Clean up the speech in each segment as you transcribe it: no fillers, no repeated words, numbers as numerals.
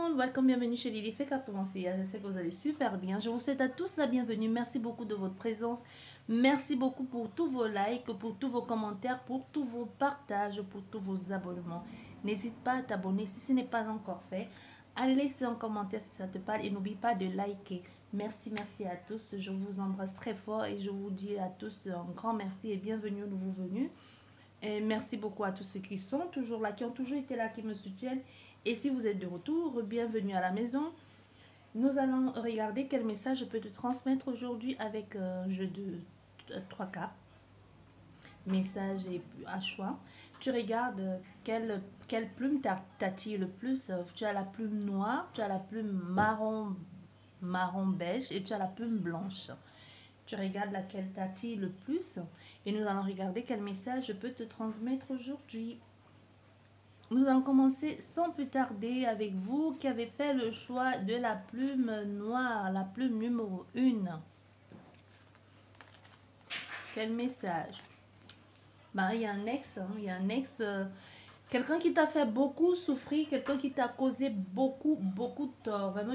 monde, welcome, bienvenue chez Lily Fait Cartomancia. Je sais que vous allez super bien. Je vous souhaite à tous la bienvenue. Merci beaucoup de votre présence. Merci beaucoup pour tous vos likes, pour tous vos commentaires, pour tous vos partages, pour tous vos abonnements. N'hésite pas à t'abonner si ce n'est pas encore fait. Allez laisser un commentaire si ça te parle et n'oublie pas de liker. Merci à tous. Je vous embrasse très fort et je vous dis à tous un grand merci et bienvenue aux nouveaux venus. Et merci beaucoup à tous ceux qui sont toujours là, qui ont toujours été là, qui me soutiennent. Et si vous êtes de retour, bienvenue à la maison. Nous allons regarder quel message je peux te transmettre aujourd'hui avec un jeu de 3K. Message et à choix. Tu regardes quelle plume t'attire le plus. Tu as la plume noire, tu as la plume marron beige et tu as la plume blanche. Tu regardes laquelle t'attire le plus et nous allons regarder quel message je peux te transmettre aujourd'hui. Nous allons commencer sans plus tarder avec vous qui avez fait le choix de la plume noire, la plume numéro 1. Quel message? Il y a un ex, quelqu'un qui t'a fait beaucoup souffrir, quelqu'un qui t'a causé beaucoup de tort. Vraiment,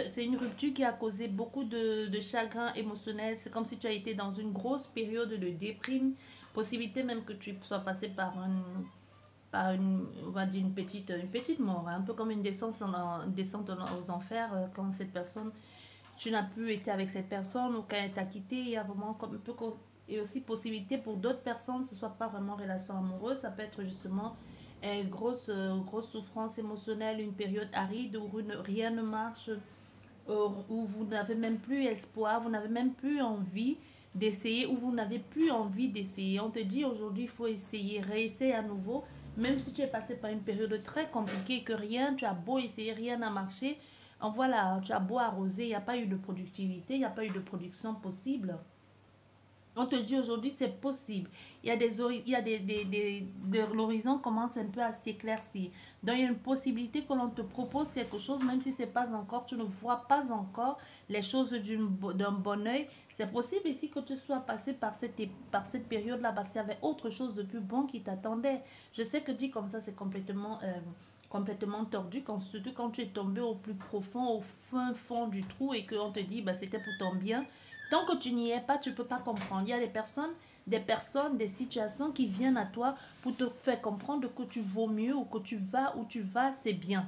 c'est une rupture qui a causé beaucoup de chagrin émotionnel. C'est comme si tu as été dans une grosse période de déprime. Possibilité même que tu sois passé par on va dire une petite mort, hein, un peu comme une descente aux enfers quand cette personne, tu n'as plus été avec cette personne ou quand elle t'a quitté. Il y a vraiment comme un peu, et aussi possibilité pour d'autres personnes, ce soit pas vraiment relation amoureuse, ça peut être justement une grosse souffrance émotionnelle, une période aride où rien ne marche, où vous n'avez même plus espoir, vous n'avez même plus envie d'essayer, ou vous n'avez plus envie d'essayer. On te dit aujourd'hui il faut essayer, réessayer à nouveau. Même si tu es passé par une période très compliquée, que rien, tu as beau essayer, rien n'a marché. Voilà, tu as beau arroser, il n'y a pas eu de productivité, il n'y a pas eu de production possible. On te dit aujourd'hui c'est possible. L'horizon commence un peu à s'éclaircir. Donc il y a une possibilité que l'on te propose quelque chose, même si c'est pas encore, tu ne vois pas encore les choses d'un bon oeil. C'est possible ici que tu sois passé par cette période-là parce qu'il y avait autre chose de plus bon qui t'attendait. Je sais que dit comme ça c'est complètement tordu, surtout quand tu es tombé au plus profond, au fin fond du trou et qu'on te dit c'était pour ton bien. Tant que tu n'y es pas, tu ne peux pas comprendre. Il y a des situations qui viennent à toi pour te faire comprendre que tu vaux mieux ou que tu vas où tu vas, c'est bien.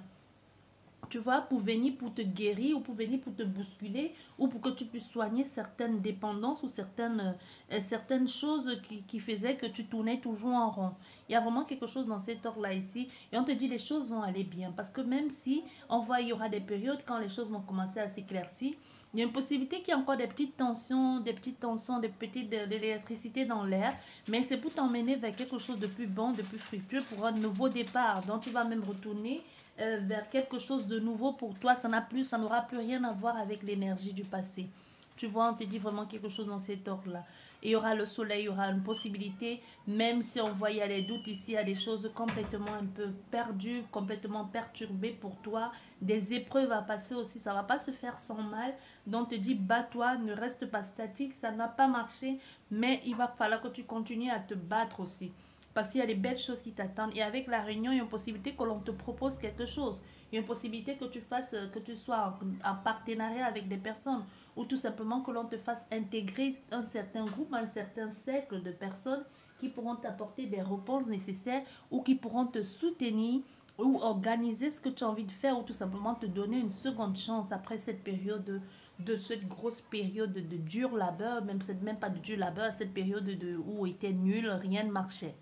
Tu vois, pour venir pour te guérir ou pour venir pour te bousculer ou pour que tu puisses soigner certaines dépendances ou certaines choses qui faisaient que tu tournais toujours en rond. Il y a vraiment quelque chose dans cet ordre-là ici et on te dit les choses vont aller bien parce que même si on voit il y aura des périodes quand les choses vont commencer à s'éclaircir, il y a une possibilité qu'il y ait encore des petites tensions, de l'électricité dans l'air, mais c'est pour t'emmener vers quelque chose de plus bon, de plus fructueux pour un nouveau départ. Donc tu vas même retourner vers quelque chose de nouveau pour toi. Ça n'aura plus rien à voir avec l'énergie du passé. Tu vois, on te dit vraiment quelque chose dans cet ordre-là. Il y aura le soleil, il y aura une possibilité, même si on voit il y a les doutes ici, il y a des choses complètement un peu perdues, complètement perturbées pour toi. Des épreuves à passer aussi, ça ne va pas se faire sans mal. Donc, on te dit, bats-toi, ne reste pas statique, ça n'a pas marché, mais il va falloir que tu continues à te battre aussi. Parce qu'il y a des belles choses qui t'attendent. Et avec la réunion, il y a une possibilité que l'on te propose quelque chose. Il y a une possibilité que tu sois en partenariat avec des personnes. Ou tout simplement que l'on te fasse intégrer un certain groupe, un certain cercle de personnes qui pourront t'apporter des réponses nécessaires ou qui pourront te soutenir ou organiser ce que tu as envie de faire ou tout simplement te donner une seconde chance après cette période de cette grosse période de dur labeur, même pas de dur labeur, cette période où était nul, rien ne marchait.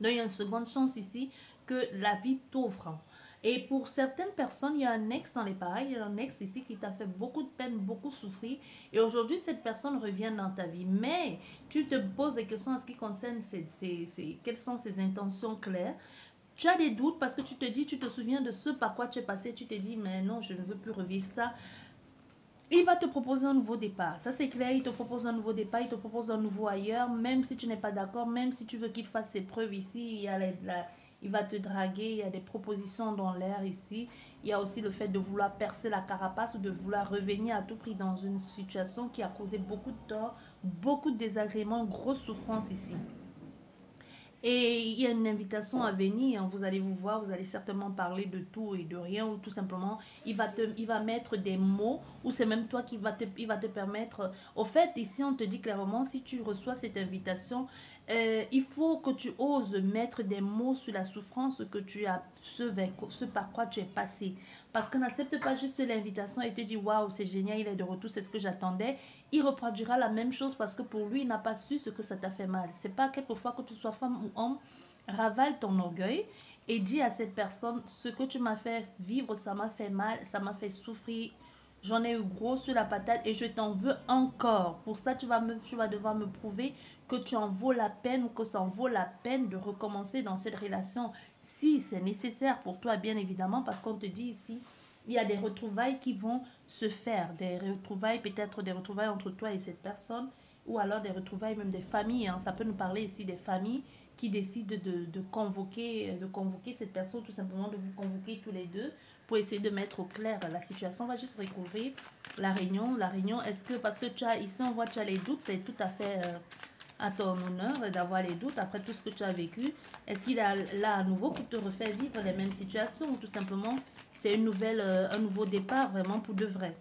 Donc, il y a une seconde chance ici que la vie t'offre. Et pour certaines personnes, il y a un ex dans les pareils, il y a un ex ici qui t'a fait beaucoup de peine, beaucoup souffrir. Et aujourd'hui, cette personne revient dans ta vie. Mais tu te poses des questions en ce qui concerne quelles sont ses intentions claires. Tu as des doutes parce que tu te dis, tu te souviens de ce par quoi tu es passé. Tu te dis, mais non, je ne veux plus revivre ça. Il va te proposer un nouveau départ. Ça, c'est clair. Il te propose un nouveau départ. Il te propose un nouveau ailleurs. Même si tu n'es pas d'accord, même si tu veux qu'il fasse ses preuves ici, il va te draguer. Il y a des propositions dans l'air ici. Il y a aussi le fait de vouloir percer la carapace ou de vouloir revenir à tout prix dans une situation qui a causé beaucoup de tort, beaucoup de désagréments, grosse souffrance ici. Et il y a une invitation à venir, hein. Vous allez vous voir, vous allez certainement parler de tout et de rien, ou tout simplement, il va mettre des mots, ou c'est même toi qui il va te permettre. Au fait, ici, on te dit clairement, si tu reçois cette invitation, il faut que tu oses mettre des mots sur la souffrance que tu as, ce par quoi tu es passé. Parce qu'on n'accepte pas juste l'invitation et te dit, waouh, c'est génial, il est de retour, c'est ce que j'attendais. Il reproduira la même chose parce que pour lui, il n'a pas su ce que ça t'a fait mal. C'est pas quelquefois que tu sois femme ou homme, ravale ton orgueil et dis à cette personne, ce que tu m'as fait vivre, ça m'a fait mal, ça m'a fait souffrir. J'en ai eu gros sur la patate et je t'en veux encore. Pour ça, tu vas devoir me prouver que tu en vaux la peine ou que ça en vaut la peine de recommencer dans cette relation. Si c'est nécessaire pour toi, bien évidemment, parce qu'on te dit ici, il y a des retrouvailles qui vont se faire. Des retrouvailles, peut-être des retrouvailles entre toi et cette personne, ou alors des retrouvailles même des familles, hein. Ça peut nous parler ici des familles qui décident de convoquer cette personne, tout simplement de vous convoquer tous les deux pour essayer de mettre au clair la situation. On va juste recouvrir la réunion. La réunion, est-ce que, parce que tu as, ici on voit que tu as les doutes, c'est tout à fait à ton honneur d'avoir les doutes après tout ce que tu as vécu. Est-ce qu'il est là à nouveau pour te refaire vivre les mêmes situations, ou tout simplement c'est une nouvelle, un nouveau départ vraiment pour de vrai?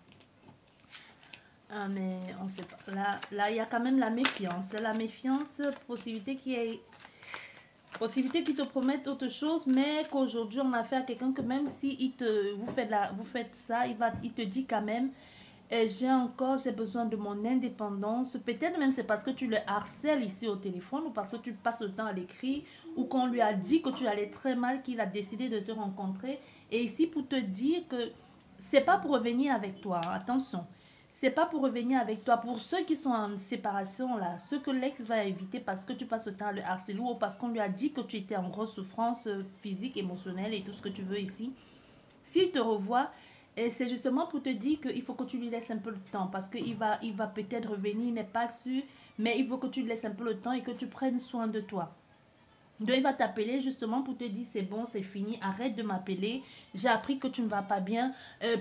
Ah, mais on sait pas. Là, il y a quand même la méfiance. La méfiance, possibilité qui te promette autre chose, mais qu'aujourd'hui on a affaire à quelqu'un que même si vous faites ça, il te dit quand même, j'ai besoin de mon indépendance. Peut-être même c'est parce que tu le harcèles ici au téléphone, ou parce que tu passes le temps à l'écrit, ou qu'on lui a dit que tu allais très mal, qu'il a décidé de te rencontrer. Et ici pour te dire que c'est pas pour revenir avec toi, hein, attention. C'est pas pour revenir avec toi. Pour ceux qui sont en séparation, là, ceux que l'ex va éviter parce que tu passes le temps à le harceler, ou parce qu'on lui a dit que tu étais en grosse souffrance physique, émotionnelle et tout ce que tu veux ici. S'il te revoit, et c'est justement pour te dire qu'il faut que tu lui laisses un peu le temps, parce il va peut-être revenir, il n'est pas sûr, mais il faut que tu lui laisses un peu le temps et que tu prennes soin de toi. Donc il va t'appeler justement pour te dire c'est bon, c'est fini, arrête de m'appeler, j'ai appris que tu ne vas pas bien,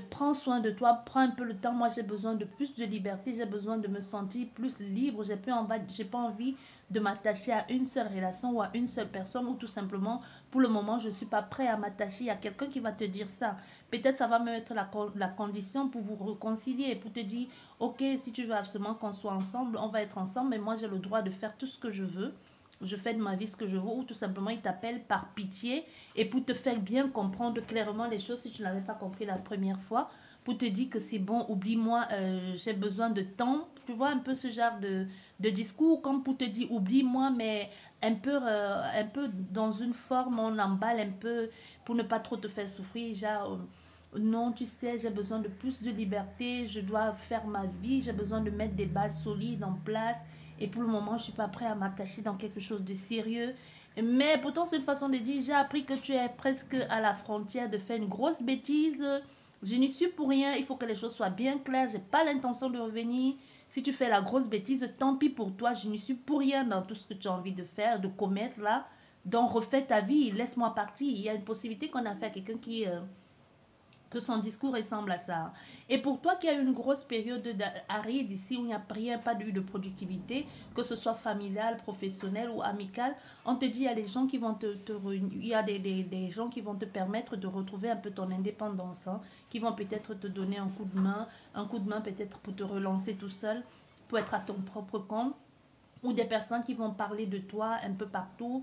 prends soin de toi, prends un peu le temps, moi j'ai besoin de plus de liberté, j'ai besoin de me sentir plus libre, j'ai pas envie de m'attacher à une seule relation ou à une seule personne, ou tout simplement pour le moment je ne suis pas prêt à m'attacher. Il y a quelqu'un qui va te dire ça, peut-être ça va me mettre la condition pour vous réconcilier, pour te dire ok, si tu veux absolument qu'on soit ensemble, on va être ensemble, mais moi j'ai le droit de faire tout ce que je veux, je fais de ma vie ce que je veux, ou tout simplement il t'appelle par pitié et pour te faire bien comprendre clairement les choses si tu n'avais pas compris la première fois, pour te dire que c'est bon, oublie-moi, j'ai besoin de temps. Tu vois un peu ce genre de discours comme pour te dire oublie-moi, mais un peu dans une forme, on emballe un peu pour ne pas trop te faire souffrir, genre non, tu sais, j'ai besoin de plus de liberté, je dois faire ma vie, j'ai besoin de mettre des bases solides en place. Et pour le moment, je ne suis pas prêt à m'attacher dans quelque chose de sérieux. Mais pourtant, c'est une façon de dire, j'ai appris que tu es presque à la frontière de faire une grosse bêtise. Je n'y suis pour rien, il faut que les choses soient bien claires. Je n'ai pas l'intention de revenir. Si tu fais la grosse bêtise, tant pis pour toi. Je n'y suis pour rien dans tout ce que tu as envie de faire, de commettre là. Donc refais ta vie, laisse-moi partir. Il y a une possibilité qu'on a fait à quelqu'un que son discours ressemble à ça. Et pour toi qui as une grosse période aride ici où il n'y a rien, pas eu de productivité, que ce soit familiale, professionnelle ou amicale, on te dit il y a des gens qui vont il y a des gens qui vont te permettre de retrouver un peu ton indépendance, hein, qui vont peut-être te donner un coup de main peut-être pour te relancer tout seul, pour être à ton propre compte, ou des personnes qui vont parler de toi un peu partout,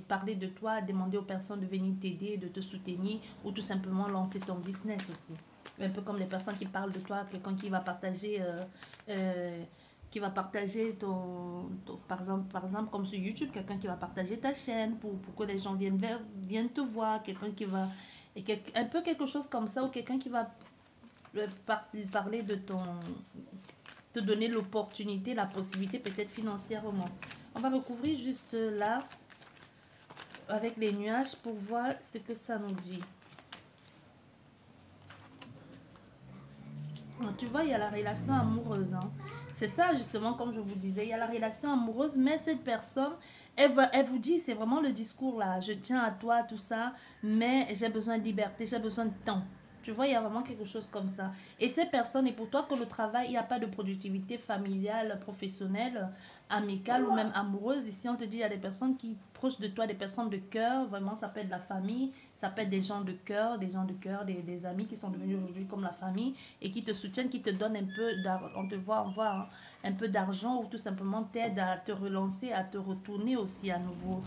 parler de toi, demander aux personnes de venir t'aider, de te soutenir, ou tout simplement lancer ton business aussi. Un peu comme les personnes qui parlent de toi, quelqu'un qui va partager par exemple, comme sur YouTube, quelqu'un qui va partager ta chaîne pour que les gens viennent te voir, quelqu'un qui va, un peu quelque chose comme ça, ou quelqu'un qui va parler de te donner l'opportunité, la possibilité peut-être financièrement. On va recouvrir juste là avec les nuages pour voir ce que ça nous dit. Tu vois, il y a la relation amoureuse. Hein. C'est ça justement, comme je vous disais, il y a la relation amoureuse, mais cette personne, elle vous dit, c'est vraiment le discours là, je tiens à toi, tout ça, mais j'ai besoin de liberté, j'ai besoin de temps. Tu vois, il y a vraiment quelque chose comme ça. Et ces personnes, et pour toi que le travail, il n'y a pas de productivité familiale, professionnelle, amicale ou même amoureuse, ici on te dit, il y a des personnes qui proches de toi, des personnes de cœur, vraiment ça peut être la famille, ça peut être des gens de cœur, des amis qui sont devenus aujourd'hui comme la famille et qui te soutiennent, qui te donnent un peu d'argent, on voit un peu d'argent ou tout simplement t'aident à te relancer, à te retourner aussi à nouveau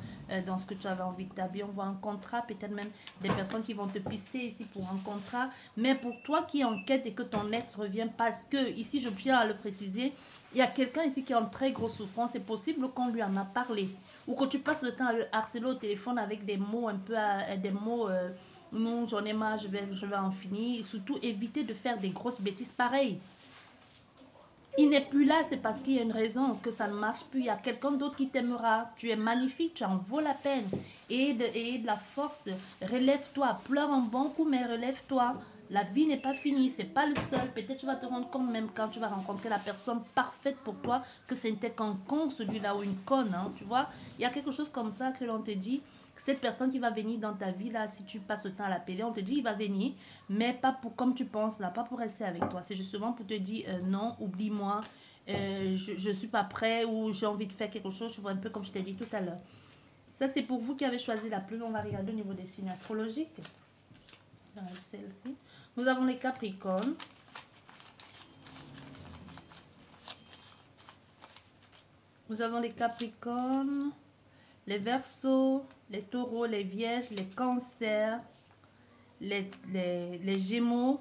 dans ce que tu avais envie de t'habiller. On voit un contrat, peut-être même des personnes qui vont te pister ici pour un contrat, mais pour toi qui enquête et que ton ex revient parce que, ici je tiens à le préciser, il y a quelqu'un ici qui est en très grosse souffrance. C'est possible qu'on lui en a parlé. Ou que tu passes le temps à le harceler au téléphone avec des mots un peu... des mots... non, j'en ai marre, je vais en finir. Et surtout, éviter de faire des grosses bêtises pareilles. Il n'est plus là, c'est parce qu'il y a une raison que ça ne marche plus. Il y a quelqu'un d'autre qui t'aimera. Tu es magnifique, tu en vaux la peine. Et de la force. Relève-toi. Pleure un bon coup, mais relève-toi. La vie n'est pas finie, c'est pas le seul. Peut-être tu vas te rendre compte même quand tu vas rencontrer la personne parfaite pour toi que c'était qu'un con celui-là ou une conne, hein, tu vois. Il y a quelque chose comme ça que l'on te dit. Cette personne qui va venir dans ta vie là, si tu passes le temps à l'appeler, on te dit il va venir, mais pas pour comme tu penses là, pas pour rester avec toi. C'est justement pour te dire non, oublie-moi, je suis pas prêt ou j'ai envie de faire quelque chose. Je vois un peu comme je t'ai dit tout à l'heure. Ça c'est pour vous qui avez choisi la plume. On va regarder au niveau des signes astrologiques. Celle-ci. Nous avons les Capricornes. Nous avons les Capricornes, les Verseaux, les Taureaux, les Vierges, les Cancers, les Gémeaux,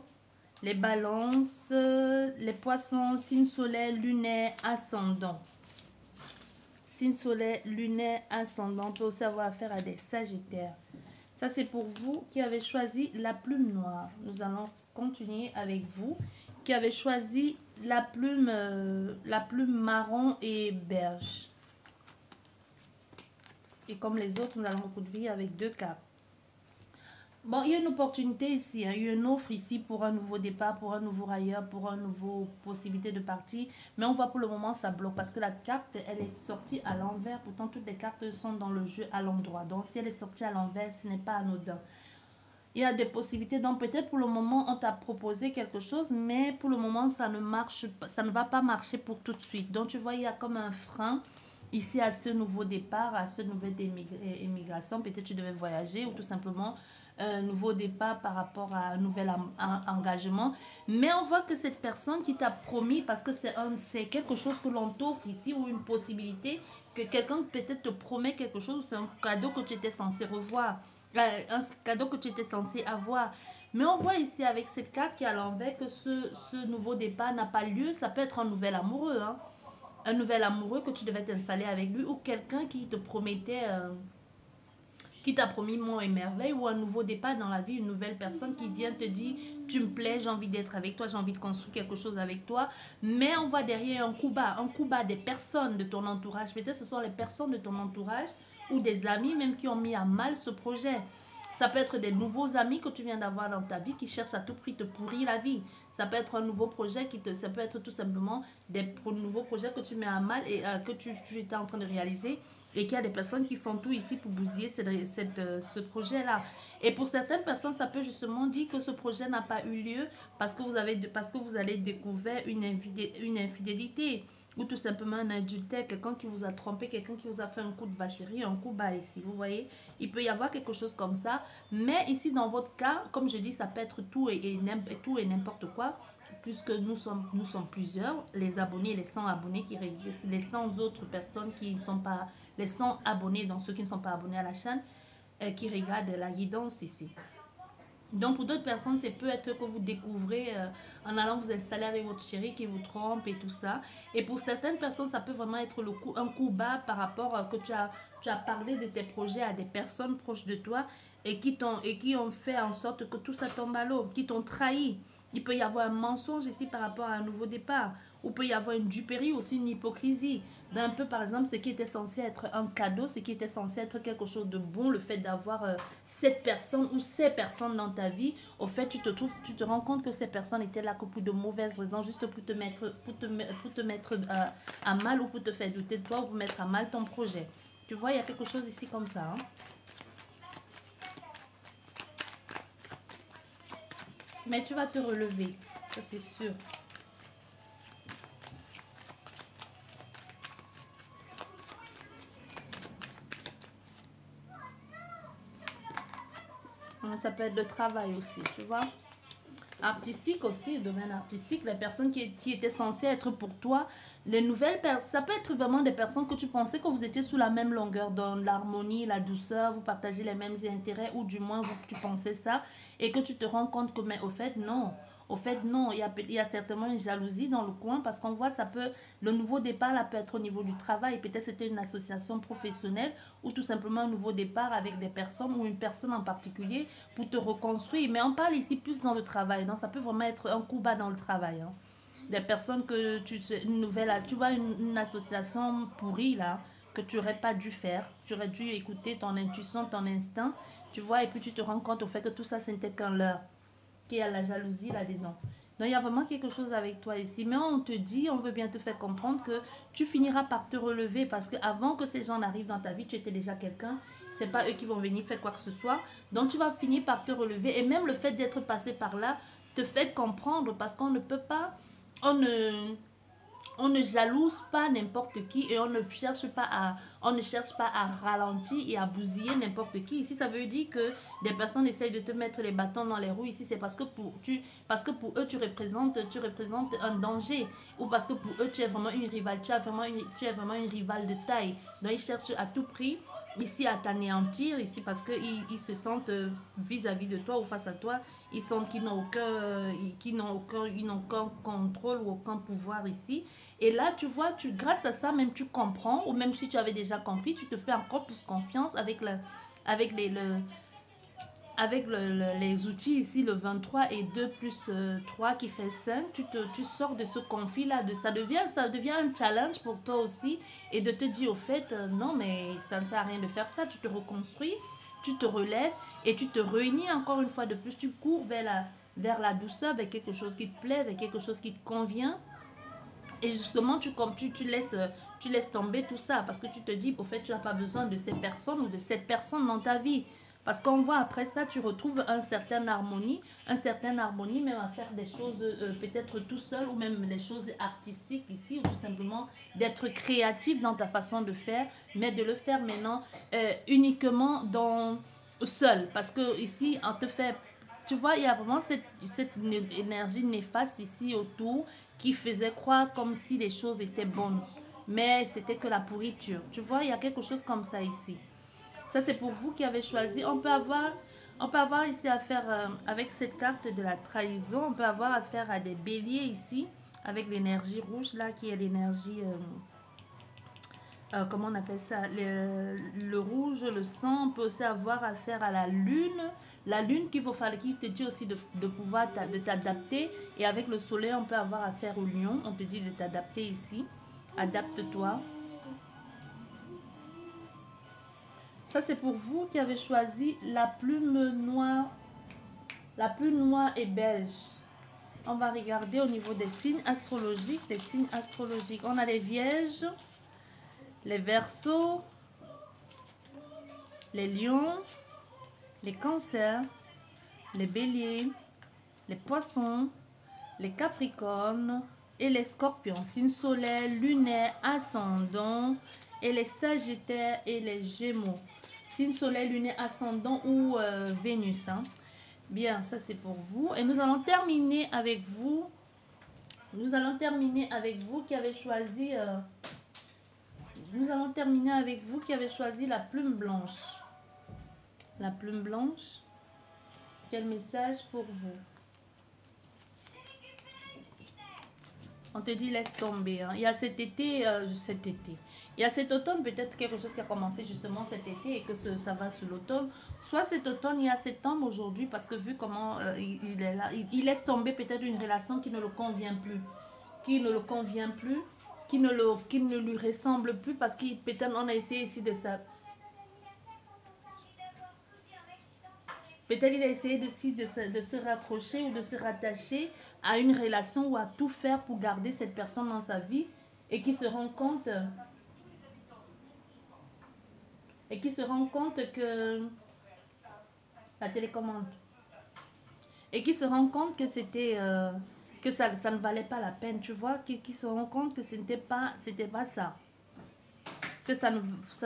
les Balances, les Poissons, signe solaire, lunaire, ascendant. Signe solaire, lunaire, ascendant. On peut aussi avoir affaire à des Sagittaires. Ça, c'est pour vous qui avez choisi la plume noire. Nous allons continuer avec vous qui avez choisi la plume marron et beige. Et comme les autres, nous allons recouvrir avec 2 cartes. Bon, il y a une opportunité ici, hein. Il y a une offre ici pour un nouveau départ, pour un nouveau ailleurs, pour une nouvelle possibilité de partir. Mais on voit pour le moment, ça bloque parce que la carte, elle est sortie à l'envers. Pourtant, toutes les cartes sont dans le jeu à l'endroit. Donc, si elle est sortie à l'envers, ce n'est pas anodin. Il y a des possibilités. Donc, peut-être pour le moment, on t'a proposé quelque chose, mais pour le moment, ça ne marche pas, ça ne va pas marcher pour tout de suite. Donc, tu vois, il y a comme un frein ici à ce nouveau départ, à ce nouvel émigration. Peut-être tu devais voyager ou tout simplement un nouveau départ par rapport à un nouvel engagement. Mais on voit que cette personne qui t'a promis, parce que c'est quelque chose que l'on t'offre ici ou une possibilité, que quelqu'un peut-être te promet quelque chose, c'est un cadeau que tu étais censé revoir, un cadeau que tu étais censé avoir. Mais on voit ici avec cette carte qui est à l'envers que ce nouveau départ n'a pas lieu. Ça peut être un nouvel amoureux, hein. Un nouvel amoureux que tu devais t'installer avec lui ou quelqu'un qui te promettait... qui t'a promis monts et merveilles ou un nouveau départ dans la vie, une nouvelle personne qui vient te dire tu me plais, j'ai envie d'être avec toi, j'ai envie de construire quelque chose avec toi, mais on voit derrière un coup bas des personnes de ton entourage, peut-être ce sont les personnes de ton entourage ou des amis même qui ont mis à mal ce projet. Ça peut être des nouveaux amis que tu viens d'avoir dans ta vie qui cherchent à tout prix te pourrir la vie. Ça peut être un nouveau projet ça peut être tout simplement des nouveaux projets que tu mets à mal et que tu étais en train de réaliser et qu'il y a des personnes qui font tout ici pour bousiller ce projet-là. Et pour certaines personnes, ça peut justement dire que ce projet n'a pas eu lieu parce que vous allez découvrir une infidélité ou tout simplement un adultère, quelqu'un qui vous a trompé, quelqu'un qui vous a fait un coup de vacherie, un coup bas ici, vous voyez. Il peut y avoir quelque chose comme ça, mais ici dans votre cas, comme je dis, ça peut être tout et n'importe quoi, puisque nous sommes plusieurs, les abonnés, les 100 abonnés, les 100 autres personnes qui ne sont pas, les 100 abonnés, donc ceux qui ne sont pas abonnés à la chaîne, qui regardent la guidance ici. Donc pour d'autres personnes, c'est peut-être que vous découvrez en allant vous installer avec votre chéri qui vous trompe et tout ça. Et pour certaines personnes, ça peut vraiment être un coup bas par rapport à que tu as parlé de tes projets à des personnes proches de toi et qui ont fait en sorte que tout ça tombe à l'eau, qui t'ont trahi. Il peut y avoir un mensonge ici par rapport à un nouveau départ. Ou peut y avoir une duperie, aussi une hypocrisie. D'un peu, par exemple, ce qui était censé être un cadeau, ce qui était censé être quelque chose de bon, le fait d'avoir cette personne ou ces personnes dans ta vie, au fait, tu te rends compte que ces personnes étaient là que pour de mauvaises raisons, juste pour te mettre à mal ou pour te faire douter de toi ou pour mettre à mal ton projet. Tu vois, il y a quelque chose ici comme ça, hein. Mais tu vas te relever, ça c'est sûr. Ça peut être le travail aussi, tu vois. Artistique aussi, le domaine artistique, les personnes qui étaient censées être pour toi, les nouvelles personnes, ça peut être vraiment des personnes que tu pensais que vous étiez sous la même longueur, dans l'harmonie, la douceur, vous partagez les mêmes intérêts, ou du moins tu pensais ça, et que tu te rends compte que, mais au fait, non. Au fait, non, il y a certainement une jalousie dans le coin parce qu'on voit, ça peut, le nouveau départ là peut être au niveau du travail. Peut-être c'était une association professionnelle ou tout simplement un nouveau départ avec des personnes ou une personne en particulier pour te reconstruire. Mais on parle ici plus dans le travail, donc ça peut vraiment être un coup bas dans le travail. Hein. Des personnes que une nouvelle, tu vois, une association pourrie là, que tu n'aurais pas dû faire. Tu aurais dû écouter ton intuition, ton instinct, tu vois, et puis tu te rends compte au fait que tout ça, ce n'était qu'un leurre, qu'il y a la jalousie là-dedans. Donc, il y a vraiment quelque chose avec toi ici. Mais on te dit, on veut bien te faire comprendre que tu finiras par te relever parce qu'avant que ces gens n'arrivent dans ta vie, tu étais déjà quelqu'un. Ce n'est pas eux qui vont venir faire quoi que ce soit. Donc, tu vas finir par te relever. Et même le fait d'être passé par là te fait comprendre parce qu'on ne peut pas, on ne jalouse pas n'importe qui et on ne cherche pas à ralentir et à bousiller n'importe qui. Ici, ça veut dire que des personnes essayent de te mettre les bâtons dans les roues. Ici, c'est parce que pour eux, tu représentes un danger. Ou parce que pour eux, tu es vraiment une rivale. Tu es vraiment une rivale de taille. Donc, ils cherchent à tout prix ici à t'anéantir. Ici, parce qu'ils se sentent vis-à-vis de toi ou face à toi. Ils sentent qu'ils n'ont aucun contrôle ou aucun pouvoir ici. Et là, tu vois, grâce à ça, même tu comprends, ou même si tu avais déjà compris, tu te fais encore plus confiance avec les outils ici, le 23 et 2 plus 3 qui fait 5. Tu sors de ce conflit-là, ça devient un challenge pour toi aussi, et de te dire au fait, non, mais ça ne sert à rien de faire ça, tu te reconstruis, tu te relèves, et tu te réunis encore une fois de plus, tu cours vers la douceur, vers quelque chose qui te plaît, vers quelque chose qui te convient. Et justement, tu laisses tomber tout ça parce que tu te dis, au fait, tu n'as pas besoin de ces personnes ou de cette personne dans ta vie. Parce qu'on voit après ça, tu retrouves une certaine harmonie même à faire des choses peut-être tout seul ou même des choses artistiques ici, ou tout simplement d'être créatif dans ta façon de faire, mais de le faire maintenant uniquement seul. Parce que ici, on te fait, tu vois, il y a vraiment cette énergie néfaste ici autour qui faisait croire comme si les choses étaient bonnes. Mais c'était que la pourriture. Tu vois, il y a quelque chose comme ça ici. Ça, c'est pour vous qui avez choisi. On peut avoir ici affaire, avec cette carte de la trahison, on peut avoir affaire à des béliers ici, avec l'énergie rouge là, qui est l'énergie, comment on appelle ça, le rouge, le sang. On peut aussi avoir affaire à la lune qu'il faut faire, qui te dit aussi de pouvoir de t'adapter. Et avec le soleil, on peut avoir affaire au lion, on te dit de t'adapter ici, adapte-toi. Ça, c'est pour vous qui avez choisi la plume noire et beige. On va regarder au niveau des signes astrologiques. On a les vierges, les verseaux, les lions, les cancers, les béliers, les poissons, les capricornes et les scorpions. Signes solaires, lunaires, ascendants et les sagittaires et les gémeaux. Signe soleil, lunaire, ascendant ou Vénus. Hein. Bien, ça c'est pour vous. Et nous allons terminer avec vous. Nous allons terminer avec vous qui avez choisi... la plume blanche. La plume blanche. Quel message pour vous? On te dit laisse tomber. Hein. Il y a cet été. Il y a cet automne, peut-être quelque chose qui a commencé justement cet été et que ça va sous l'automne. Soit cet automne, il y a cet homme aujourd'hui parce que vu comment il est là, il laisse tomber peut-être une relation qui ne le convient plus. Qui ne lui ressemble plus parce que peut-être on a essayé ici de ça. Peut-être il a essayé de se raccrocher ou de se rattacher à une relation ou à tout faire pour garder cette personne dans sa vie et qui se rend compte que la télécommande et qui se rend compte que c'était que ça ne valait pas la peine, tu vois, qui se rend compte que c'était pas ça. que ça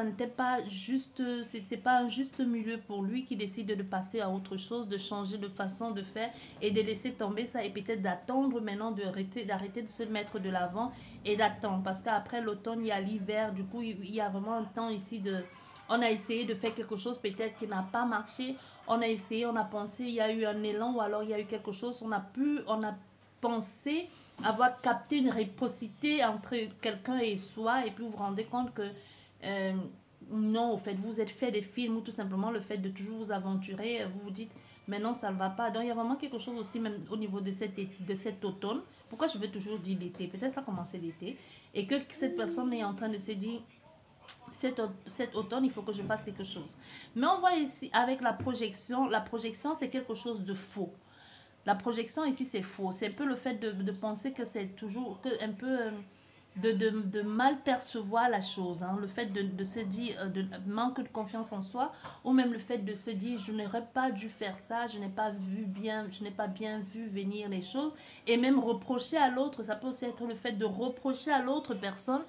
n'était pas juste, c'est pas un juste milieu pour lui qui décide de passer à autre chose, de changer de façon de faire et de laisser tomber ça et peut-être d'attendre maintenant, d'arrêter de se mettre de l'avant et d'attendre. Parce qu'après l'automne, il y a l'hiver, du coup, il y a vraiment un temps ici de... On a essayé de faire quelque chose peut-être qui n'a pas marché. On a essayé, on a pensé, il y a eu un élan ou alors il y a eu quelque chose. On a pensé avoir capté une réciprocité entre quelqu'un et soi et puis vous vous rendez compte que euh, non, au fait, vous êtes fait des films ou tout simplement le fait de toujours vous aventurer, vous vous dites, mais non, ça ne va pas. Donc il y a vraiment quelque chose aussi même au niveau de cet automne. Pourquoi je veux toujours dire l'été? Peut-être ça a commencé l'été. Et que cette personne est en train de se dire, cet automne, il faut que je fasse quelque chose. Mais on voit ici avec la projection, c'est quelque chose de faux. La projection ici, c'est faux. C'est un peu le fait de penser que c'est toujours, un peu de mal percevoir la chose. Hein. Le fait de se dire, de manque de confiance en soi, ou même le fait de se dire, je n'aurais pas dû faire ça, je n'ai pas bien vu venir les choses. Et même reprocher à l'autre, ça peut aussi être le fait de reprocher à l'autre personne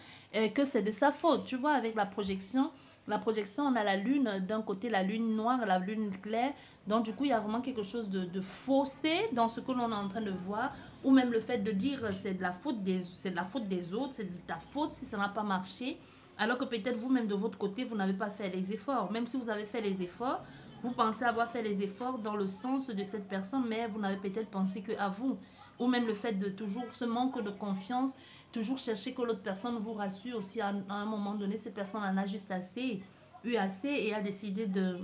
que c'est de sa faute. Tu vois, avec la projection, on a la lune, d'un côté la lune noire, la lune claire. Donc du coup, il y a vraiment quelque chose de faussé dans ce que l'on est en train de voir. Ou même le fait de dire c'est de la faute des autres, c'est de ta faute si ça n'a pas marché. Alors que peut-être vous-même de votre côté, vous n'avez pas fait les efforts. Même si vous avez fait les efforts, vous pensez avoir fait les efforts dans le sens de cette personne, mais vous n'avez peut-être pensé qu'à vous. Ou même le fait de toujours ce manque de confiance, toujours chercher que l'autre personne vous rassure aussi à un moment donné, cette personne en a juste assez, eu assez et a décidé de...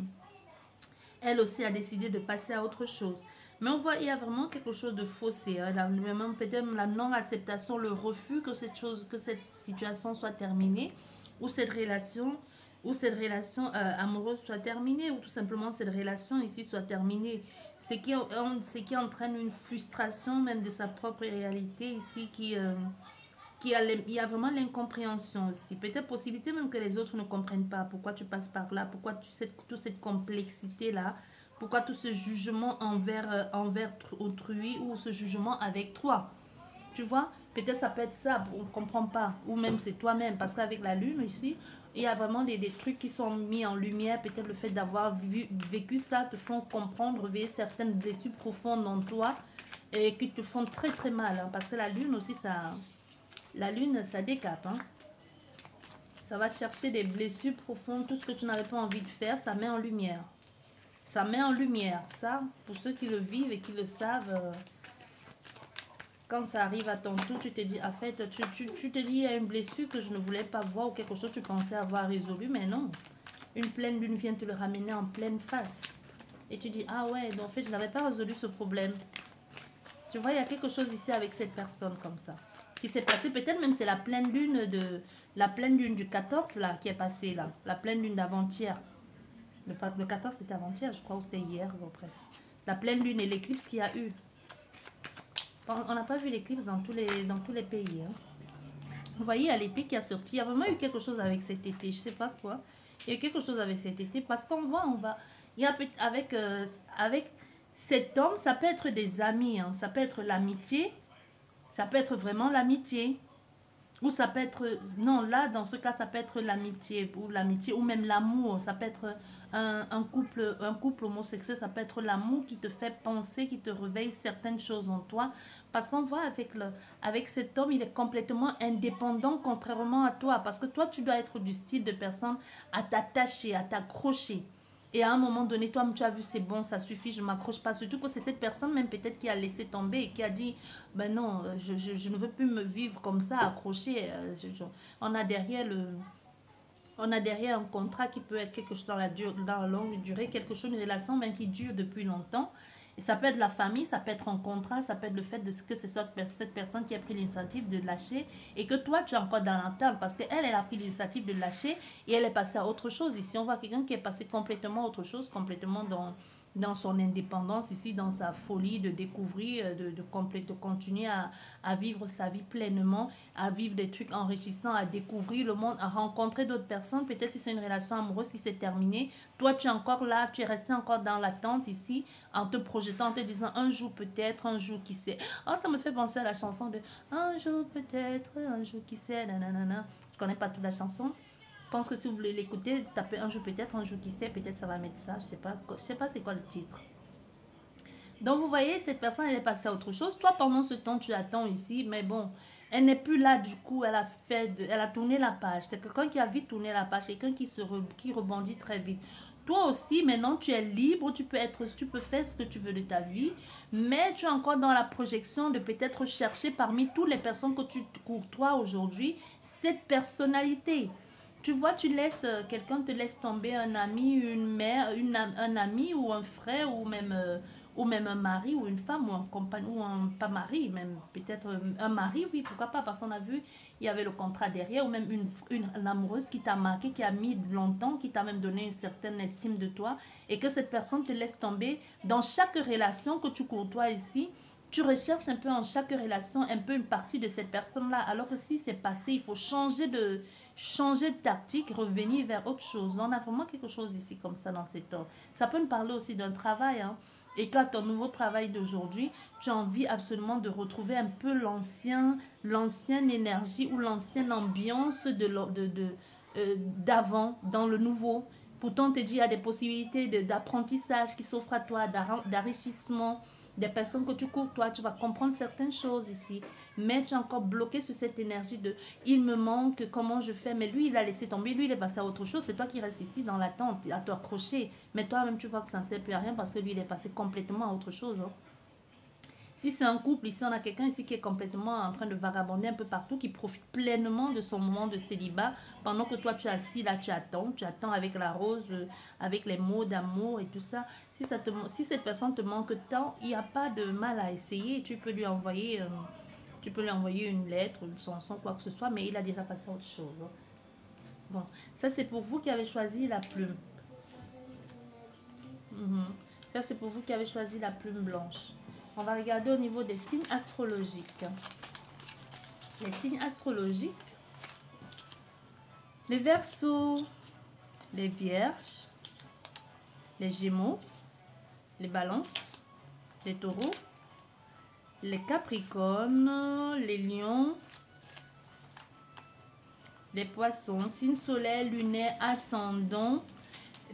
Elle aussi a décidé de passer à autre chose. Mais on voit, il y a vraiment quelque chose de faussé. Hein. Peut-être la non-acceptation, le refus que que cette situation soit terminée, ou cette relation amoureuse soit terminée, ou tout simplement cette relation ici soit terminée. Ce qui entraîne une frustration même de sa propre réalité ici il y a vraiment l'incompréhension aussi. Peut-être possibilité même que les autres ne comprennent pas pourquoi tu passes par là, pourquoi toute cette complexité-là, pourquoi tout ce jugement envers autrui ou ce jugement avec toi. Tu vois, peut-être ça peut être ça, on ne comprend pas. Ou même c'est toi-même, parce qu'avec la lune ici, il y a vraiment des trucs qui sont mis en lumière. Peut-être le fait d'avoir vécu ça te font comprendre, réveiller certaines blessures profondes en toi et qui te font très très mal. Hein, parce que la lune aussi, la lune, ça décape. Hein. Ça va chercher des blessures profondes, tout ce que tu n'avais pas envie de faire, ça met en lumière. Ça met en lumière. Ça, pour ceux qui le vivent et qui le savent, quand ça arrive à ton tour, tu te dis, en fait, tu te dis, il y a une blessure que je ne voulais pas voir ou quelque chose que tu pensais avoir résolu, mais non. Une pleine lune vient te le ramener en pleine face. Et tu dis, ah ouais, donc en fait, je n'avais pas résolu ce problème. Tu vois, il y a quelque chose ici avec cette personne comme ça qui s'est passé. Peut-être même c'est la pleine lune du 14 là qui est passée là. La pleine lune d'avant-hier. Le 14 c'était avant-hier, je crois, ou c'était hier. Bon, bref. La pleine lune et l'éclipse qu'il y a eu. On n'a pas vu l'éclipse dans tous les pays. Hein. Vous voyez, à l'été qui a sorti, il y a vraiment eu quelque chose avec cet été. Je sais pas quoi. Il y a eu quelque chose avec cet été parce qu'on voit, il y a avec cet homme, ça peut être des amis, hein. Ça peut être l'amitié. Ça peut être vraiment l'amitié. Ou ça peut être... Non, là, dans ce cas, ça peut être l'amitié, ou même l'amour. Ça peut être un couple homosexuel. Ça peut être l'amour qui te fait penser, qui te réveille certaines choses en toi. Parce qu'on voit avec cet homme, il est complètement indépendant, contrairement à toi. Parce que toi, tu dois être du style de personne à t'attacher, à t'accrocher. Et à un moment donné, toi, tu as vu, c'est bon, ça suffit, je ne m'accroche pas. Surtout que c'est cette personne même peut-être qui a laissé tomber et qui a dit, ben non, je ne veux plus me vivre comme ça, accroché. On a derrière un contrat qui peut être quelque chose dans la longue durée, quelque chose, une relation même qui dure depuis longtemps. Et ça peut être la famille, ça peut être un contrat, ça peut être le fait que c'est cette personne qui a pris l'initiative de lâcher et que toi, tu es encore dans l'entente parce qu'elle, elle a pris l'initiative de lâcher et elle est passée à autre chose. Ici, on voit quelqu'un qui est passé complètement à autre chose, complètement dans son indépendance, ici, dans sa folie de découvrir, de continuer à vivre sa vie pleinement, à vivre des trucs enrichissants, à découvrir le monde, à rencontrer d'autres personnes. Peut-être si c'est une relation amoureuse qui s'est terminée, toi, tu es encore là, tu es resté encore dans l'attente ici, en te projetant, en te disant un jour peut-être, un jour qui sait. Oh, ça me fait penser à la chanson de un jour peut-être, un jour qui sait, nanana. Je connais pas toute la chanson. pense que si vous voulez l'écouter, tapez un jour peut-être, un jour qui sait, peut-être ça va mettre ça. Je sais pas c'est quoi le titre. Donc, vous voyez, cette personne, elle est passée à autre chose. Toi, pendant ce temps, tu attends ici, mais bon, elle n'est plus là, du coup, elle a tourné la page. C'est quelqu'un qui a vite tourné la page, quelqu'un qui rebondit très vite. Toi aussi, maintenant, tu es libre, tu peux faire ce que tu veux de ta vie, mais tu es encore dans la projection de peut-être chercher parmi toutes les personnes que tu courtoies aujourd'hui, cette personnalité. Tu vois, quelqu'un te laisse tomber un ami, une mère, un ami ou un frère ou même un mari ou une femme ou un compagnon ou un pas mari, même peut-être un mari, oui, pourquoi pas, parce qu'on a vu, il y avait le contrat derrière, ou même une amoureuse qui t'a marqué, qui a mis longtemps, qui t'a même donné une certaine estime de toi, et que cette personne te laisse tomber. Dans chaque relation que tu courtoies ici, tu recherches un peu en chaque relation un peu une partie de cette personne-là, alors que si c'est passé, il faut changer de tactique, revenir vers autre chose. Donc, on a vraiment quelque chose ici comme ça dans cet ordre. Ça peut nous parler aussi d'un travail, hein. Et quand ton nouveau travail d'aujourd'hui, tu as envie absolument de retrouver un peu l'ancienne énergie ou l'ancienne ambiance d'avant dans le nouveau. Pourtant, on te dit il y a des possibilités d'apprentissage qui s'offrent à toi, d'enrichissement, des personnes que tu cours, toi, tu vas comprendre certaines choses ici. Mais tu es encore bloqué sur cette énergie de il me manque, comment je fais. Mais lui, il a laissé tomber, lui, il est passé à autre chose. C'est toi qui restes ici dans l'attente, à t'accrocher. Mais toi-même, tu vois que ça ne sert plus à rien parce que lui, il est passé complètement à autre chose. Hein. Si c'est un couple, ici, on a quelqu'un ici qui est complètement en train de vagabonder un peu partout, qui profite pleinement de son moment de célibat, pendant que toi, tu es assis là, tu attends avec la rose, avec les mots d'amour et tout ça. Si cette personne te manque de temps, il n'y a pas de mal à essayer. Tu peux lui envoyer une lettre, une chanson, quoi que ce soit, mais il a déjà passé à autre chose. Hein. Bon, ça c'est pour vous qui avez choisi la plume. Ça c'est pour vous qui avez choisi la plume blanche. On va regarder au niveau des signes astrologiques. Les signes astrologiques. Les Verseaux, les Vierges, les Gémeaux, les Balances, les Taureaux, les Capricornes, les Lions, les Poissons, signe solaire, lunaire, ascendant,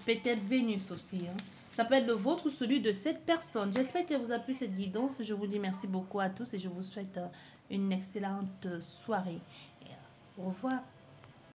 peut-être Vénus aussi. Hein. Ça peut être le vôtre ou celui de cette personne. J'espère que vous avez plu cette guidance. Je vous dis merci beaucoup à tous et je vous souhaite une excellente soirée. Au revoir.